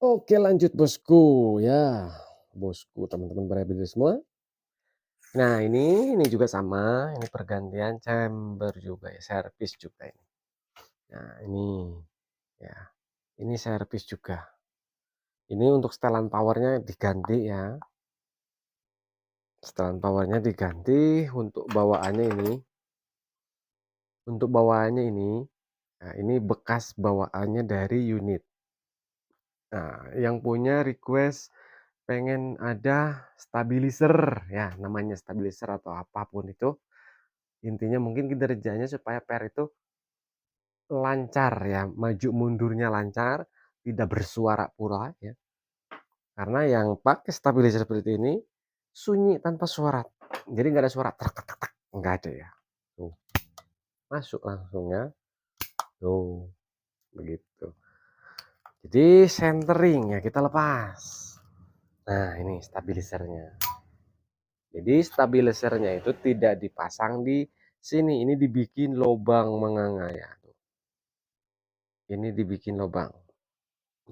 Oke lanjut bosku, ya. Bosku, teman-teman Bravely semua. Nah ini juga sama, ini pergantian chamber juga ya, servis juga ini. Nah ini, ya, ini servis juga. Ini untuk setelan powernya diganti ya. Setelan powernya diganti, untuk bawaannya ini. Untuk bawaannya ini, nah ini bekas bawaannya dari unit. Nah, yang punya request pengen ada stabilizer, ya namanya stabilizer atau apapun itu. Intinya mungkin kinerjanya supaya per itu lancar ya, maju mundurnya lancar, tidak bersuara pula ya. Karena yang pakai stabilizer seperti ini sunyi tanpa suara. Jadi nggak ada suara tak tak tak tak, nggak ada ya. Tuh, masuk langsung ya. Tuh, begitu. Jadi centering ya kita lepas. Nah, ini stabilizernya. Jadi stabilizernya itu tidak dipasang di sini, ini dibikin lubang menganga ya. Ini dibikin lubang.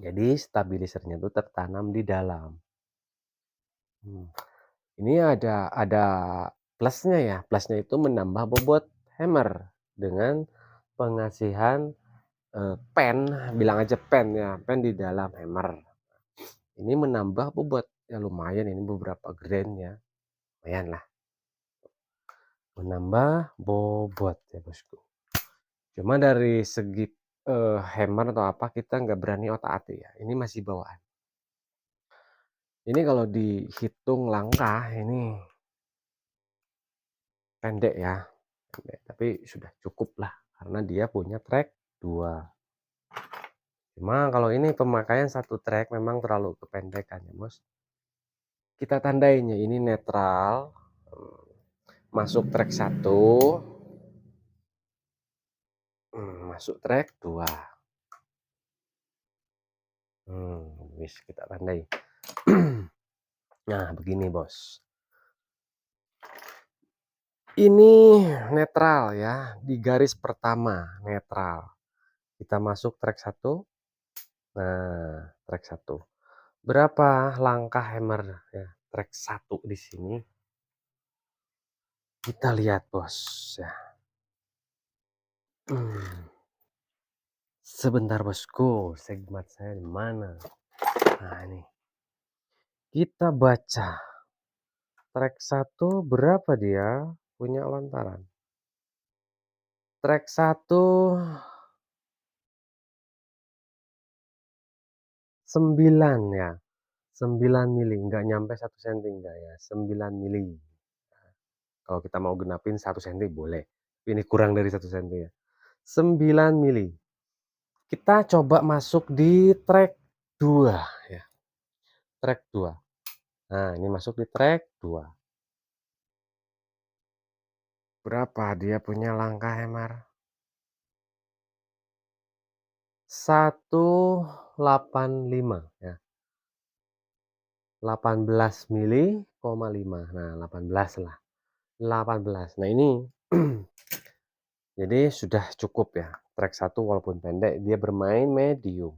Jadi stabilizernya itu tertanam di dalam. Ini ada plusnya ya. Plusnya itu menambah bobot hammer dengan pengasihan pen, bilang aja pen ya, pen di dalam hammer. Ini menambah bobot ya, lumayan ini beberapa gram ya, lumayan lah. Menambah bobot ya bosku. Cuma dari segi hammer atau apa kita nggak berani otak-atik ya. Ini masih bawaan. Ini kalau dihitung langkah ini pendek ya, pendek, tapi sudah cukup lah karena dia punya track 2. Cuma kalau ini pemakaian satu track memang terlalu kependekan ya bos. Kita tandainya ini netral, masuk track 1, masuk track 2. Wis kita tandai. Nah begini bos. Ini netral ya, di garis pertama netral. Kita masuk track 1. Nah, track 1. Berapa langkah hammer ya, track 1 di sini? Kita lihat, Bos, ya. Sebentar, Bosku, segmen saya di mana? Nah, ini. Kita baca. Track 1 berapa dia punya lontaran? Track 1 9 ya. 9 mili, nggak nyampe 1 senti enggak ya, 9 mili. Kalau kita mau genapin 1 senti boleh. Ini kurang dari 1 senti ya. 9 mili. Kita coba masuk di track 2 ya. Track 2. Nah, ini masuk di track 2. Berapa dia punya langkah hammer? 185 ya. 18 mili, 5. Nah, 18 lah. 18. Nah, ini jadi sudah cukup ya. Track 1 walaupun pendek dia bermain medium.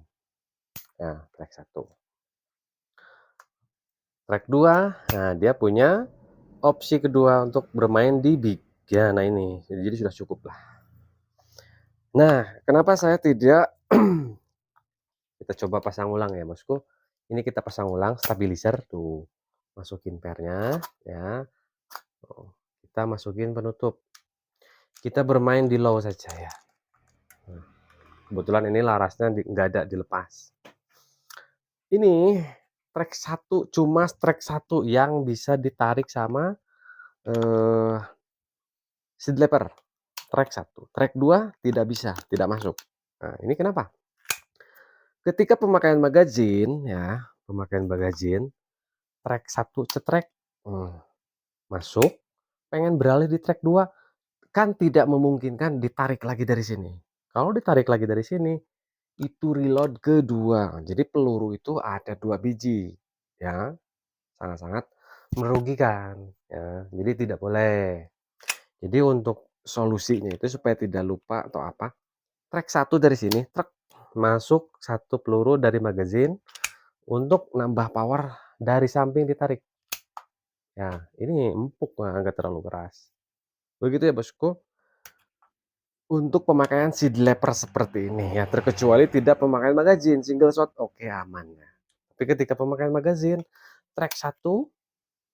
Nah, track 1. Track 2, nah dia punya opsi kedua untuk bermain di big. Ya, nah ini. Jadi sudah cukup lah. Nah, kenapa saya tidak kita coba pasang ulang ya, Bosku. Ini kita pasang ulang stabilizer tuh. Masukin pernya ya. Kita masukin penutup. Kita bermain di low saja ya. Kebetulan ini larasnya nggak ada dilepas. Ini track 1, cuma track 1 yang bisa ditarik sama seed lever. Track 1. Track 2 tidak bisa, tidak masuk. Nah, ini kenapa? Ketika pemakaian magazin ya, pemakaian magazin, track 1 cetrek, masuk, pengen beralih di track 2, kan tidak memungkinkan ditarik lagi dari sini. Kalau ditarik lagi dari sini, itu reload kedua. Jadi peluru itu ada 2 biji, ya, sangat-sangat merugikan, ya. Jadi tidak boleh. Jadi untuk solusinya itu supaya tidak lupa atau apa, track 1 dari sini, trek, masuk 1 peluru dari magazin, untuk nambah power dari samping ditarik. Ya, ini empuk, nggak terlalu keras. Begitu ya Bosku, untuk pemakaian seed lever seperti ini ya, terkecuali tidak pemakaian magazin, single shot oke aman ya. Tapi ketika pemakaian magazin, track 1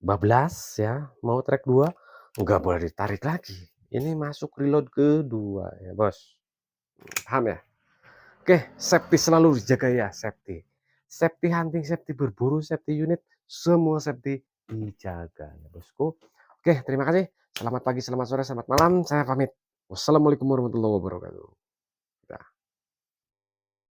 bablas ya, mau track 2 nggak boleh ditarik lagi. Ini masuk reload kedua ya Bos, paham ya? Oke, safety selalu dijaga ya, safety. Safety hunting, safety berburu, safety unit, semua safety dijaga ya Bosku. Oke, terima kasih. Selamat pagi, selamat sore, selamat malam. Saya pamit. Wassalamualaikum warahmatullahi wabarakatuh.